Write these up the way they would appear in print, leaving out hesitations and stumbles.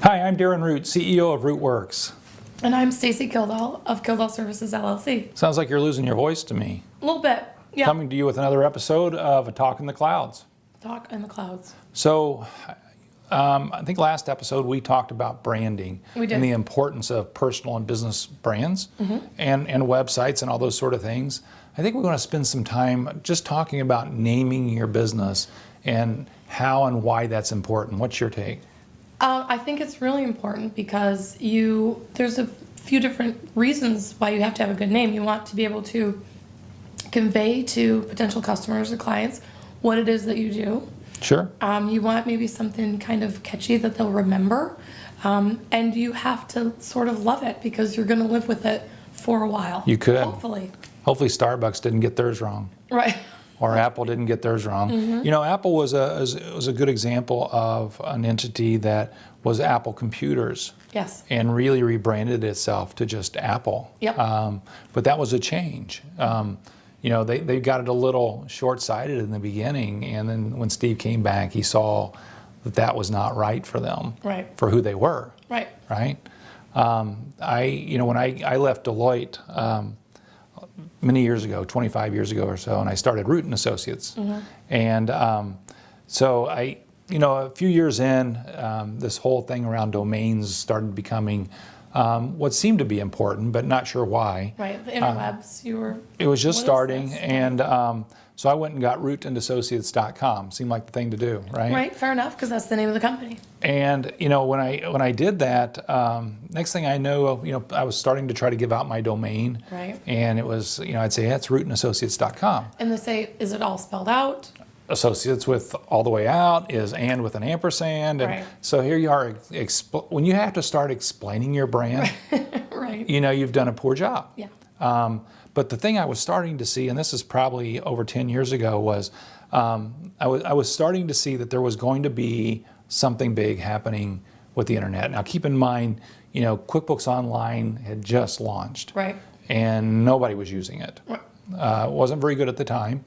Hi, I'm Darren Root, CEO of RootWorks. And I'm Stacy Kildall of Kildall Services, LLC. Sounds like you're losing your voice to me. A little bit, yeah. Coming to you with another episode of A Talk in the Clouds. Talk in the clouds. So, I think last episode we talked about branding. We did. And the importance of personal and business brands and websites and all those sort of things. I think we want to spend some time just talking about naming your business and how and why that's important. What's your take? I think it's really important because there's a few different reasons why you have to have a good name. You want to be able to convey to potential customers or clients what it is that you do. Sure. You want maybe something kind of catchy that they'll remember. And you have to sort of love it because you're going to live with it for a while. You could. Hopefully. Hopefully Starbucks didn't get theirs wrong. Right. Or Apple didn't get theirs wrong. You know, Apple was a good example of an entity that was Apple Computers. Yes. And really rebranded itself to just Apple. Yep. But that was a change. You know, they got it a little short-sighted in the beginning, and then when Steve came back, he saw that that was not right for them. Right. For who they were. Right. Right. When I left Deloitte. Many years ago, 25 years ago or so, and I started Root & Associates. And so a few years in, this whole thing around domains started becoming what seemed to be important, but not sure why. Right, the interwebs, It was just what is starting, this? and so I went and got rootandassociates.com. Seemed like the thing to do, right? Right, fair enough, because that's the name of the company. And when I did that, next thing I know, I was starting to try to give out my domain. Right. And it was, I'd say that's rootandassociates.com. And they say, is it all spelled out? Associates with all the way out is and with an ampersand. And Right. so here you are, when you have to start explaining your brand, Right. you've done a poor job. Yeah. But the thing I was starting to see, and this is probably over 10 years ago, was I was starting to see that there was going to be something big happening with the internet. Now keep in mind, QuickBooks Online had just launched. Right. And nobody was using it. Right. It wasn't very good at the time.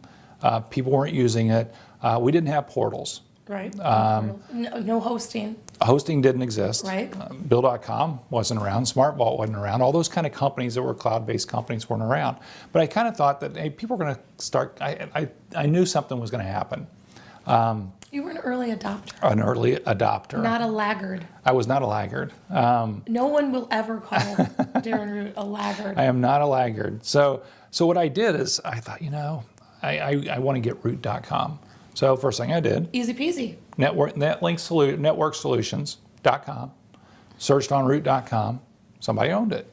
People weren't using it. We didn't have portals. Right. No hosting. Hosting didn't exist. Right. Bill.com wasn't around. SmartVault wasn't around. All those kind of companies that were cloud-based companies weren't around. But I kind of thought that, hey, people were going to start. I knew something was going to happen. You were an early adopter. An early adopter. Not a laggard. I was not a laggard. No one will ever call Darren Root a laggard. I am not a laggard. So what I did is I thought, I want to get root.com. So first thing I did, Easy peasy. networksolutions.com, searched on root.com, somebody owned it.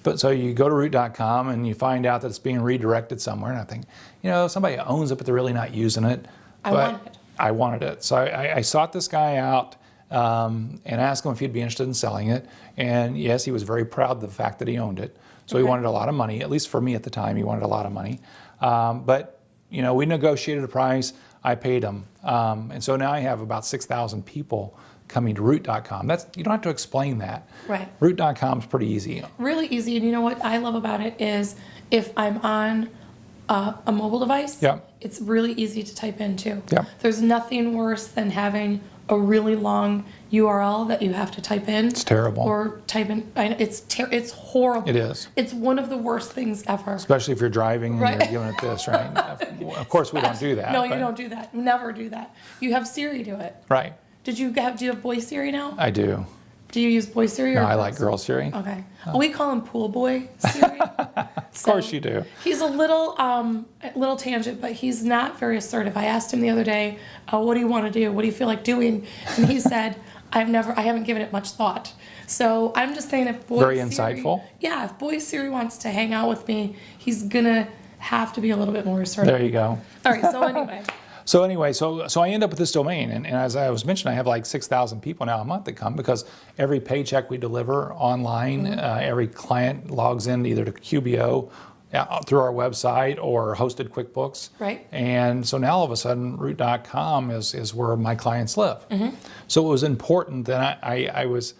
But so you go to root.com and you find out that it's being redirected somewhere, and I think, somebody owns it, but they're really not using it. I wanted it. So I sought this guy out and asked him if he'd be interested in selling it. And yes, he was very proud of the fact that he owned it. So he wanted a lot of money, at least for me at the time, he wanted a lot of money. But we negotiated a price, I paid him. And so now I have about 6,000 people coming to root.com. You don't have to explain that. Right. Root.com is pretty easy. Really easy. And you know what I love about it is if I'm on a mobile device, it's really easy to type in too. Yep. There's nothing worse than having a really long URL that you have to type in. It's terrible. Or type in. It's horrible. It is. It's one of the worst things ever. Especially if you're driving and Right. you're giving it this, right? Of course, we don't do that. No, you don't do that. Never do that. You have Siri do it. Right. Do you have Boy Siri now? I do. Do you use Boy Siri? No, or I like Girl Siri. Okay. We call him Pool Boy Siri. Of course you do. He's a little tangent, but he's not very assertive. I asked him the other day, what do you want to do? What do you feel like doing? And he said, I haven't given it much thought. So I'm just saying if Boy Very Siri, insightful. Yeah, if Boy Siri wants to hang out with me, he's gonna have to be a little bit more assertive. There you go. All right, so anyway. So I end up with this domain, and as I was mentioning, I have like 6,000 people now a month that come because every paycheck we deliver online, every client logs in either to QBO through our website or hosted QuickBooks. Right. And so now all of a sudden, root.com is where my clients live. So it was important that I was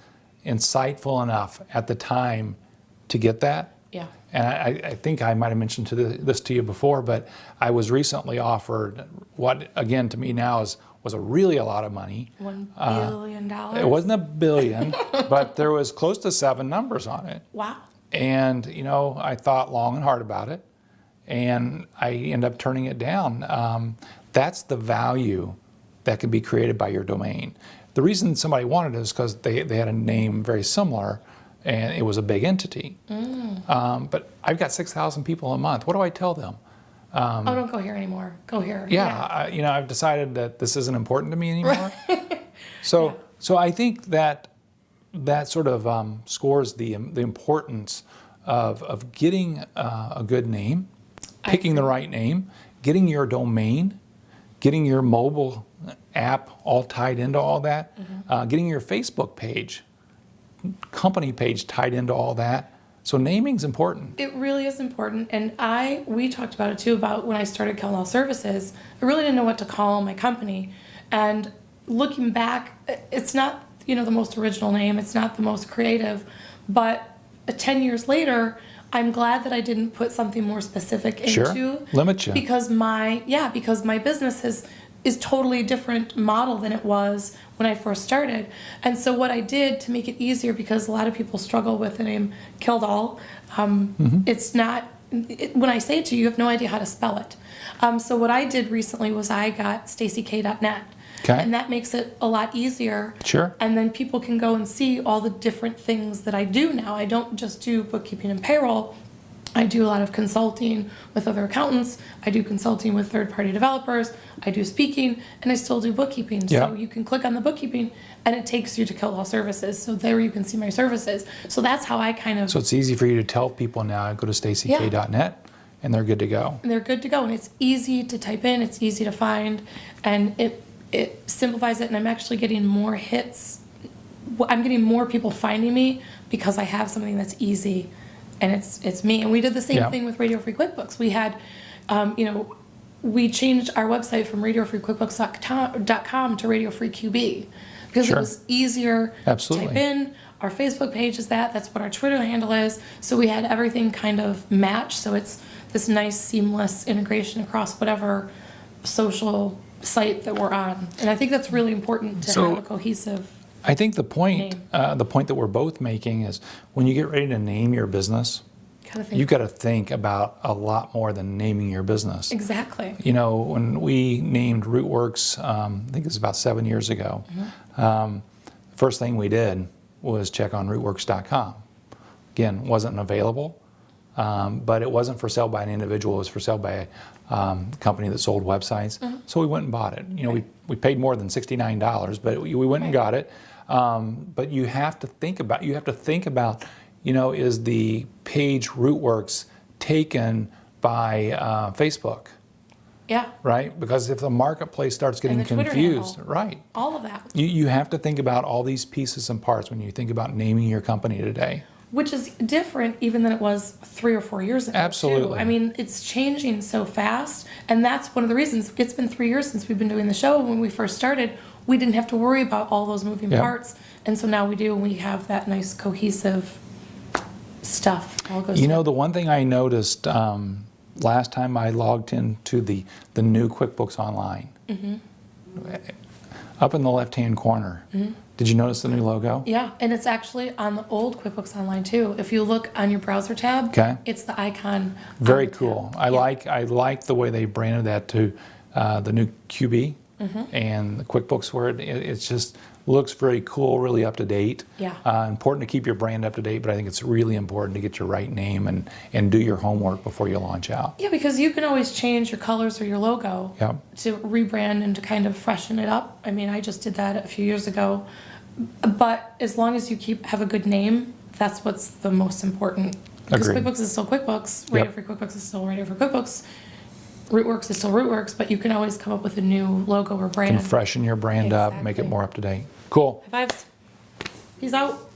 insightful enough at the time to get that. Yeah. and I think I might have mentioned this to you before, but I was recently offered what, again, to me now was really a lot of money. $1 billion. It wasn't a billion, but there was close to 7 numbers on it. Wow. And, I thought long and hard about it, and I ended up turning it down. That's the value that can be created by your domain. The reason somebody wanted it is because they had a name very similar, and it was a big entity. But I've got 6,000 people a month. What do I tell them? Oh, don't go here anymore. Go here. Yeah, I've decided that this isn't important to me anymore. So I think that sort of scores the importance of getting a good name, picking the right name, getting your domain, getting your mobile app all tied into all that, getting your Facebook page, company page tied into all that. So naming's important. It really is important. And we talked about it too, about when I started Kellogg Services, I really didn't know what to call my company. And looking back, it's not, the most original name, it's not the most creative, but 10 years later, I'm glad that I didn't put something more specific into. Limit you. Because my business is totally different model than it was when I first started. And so what I did to make it easier, because a lot of people struggle with the name Kildall, it's not, when I say it to you, you have no idea how to spell it. So what I did recently was I got stacyk.net. Okay. And that makes it a lot easier. Sure. And then people can go and see all the different things that I do now. I don't just do bookkeeping and payroll. I do a lot of consulting with other accountants. I do consulting with third-party developers. I do speaking, and I still do bookkeeping. Yeah. So you can click on the bookkeeping, and it takes you to Kildall Services. So there you can see my services. So that's how I kind of... So it's easy for you to tell people now, go to stacyk.net, and they're good to go. They're good to go, and it's easy to type in. It's easy to find, and it simplifies it, and I'm actually getting more hits. I'm getting more people finding me because I have something that's easy, and it's me. And we did the same thing with Radio Free QuickBooks. We had, we changed our website from RadioFreeQuickBooks.com to Radio Free QB because it was easier to type in. Our Facebook page is that's what our Twitter handle is. So we had everything kind of match. So it's this nice seamless integration across whatever social site that we're on. And I think that's really important to have a cohesive I think the point that we're both making is when you get ready to name your business, you've got to think about a lot more than naming your business. Exactly. When we named RootWorks, I think it was about 7 years ago, first thing we did was check on rootworks.com. Again, wasn't available, but it wasn't for sale by an individual. It was for sale by a company that sold websites. So we went and bought it. We paid more than $69, but we went and got it. But you have to think about, is the page RootWorks taken by Facebook? Yeah. Right? Because if the marketplace starts getting confused, right? All of that. You have to think about all these pieces and parts when you think about naming your company today. Which is different even than it was 3 or 4 years ago. Absolutely. Too. I mean, it's changing so fast, and that's one of the reasons. It's been 3 years since we've been doing the show. When we first started, we didn't have to worry about all those moving parts, and so now we do. We have that nice cohesive stuff. All goes the one thing I noticed last time I logged into the new QuickBooks Online, up in the left-hand corner. Did you notice the new logo? Yeah, and it's actually on the old QuickBooks Online too. If you look on your browser tab, it's the icon. Very cool. I like the way they branded that to the new QB and the QuickBooks, where it just looks very cool, really up to date. Yeah. Important to keep your brand up to date, but I think it's really important to get your right name and do your homework before you launch out. Yeah, because you can always change your colors or your logo to rebrand and to kind of freshen it up. I mean, I just did that a few years ago. But as long as you have a good name, that's what's the most important. Because QuickBooks is still QuickBooks, Radio Free QuickBooks is still Radio Free QuickBooks, RootWorks is still RootWorks, but you can always come up with a new logo or brand. And freshen your brand up, make it more up to date. Cool. High fives. Peace out.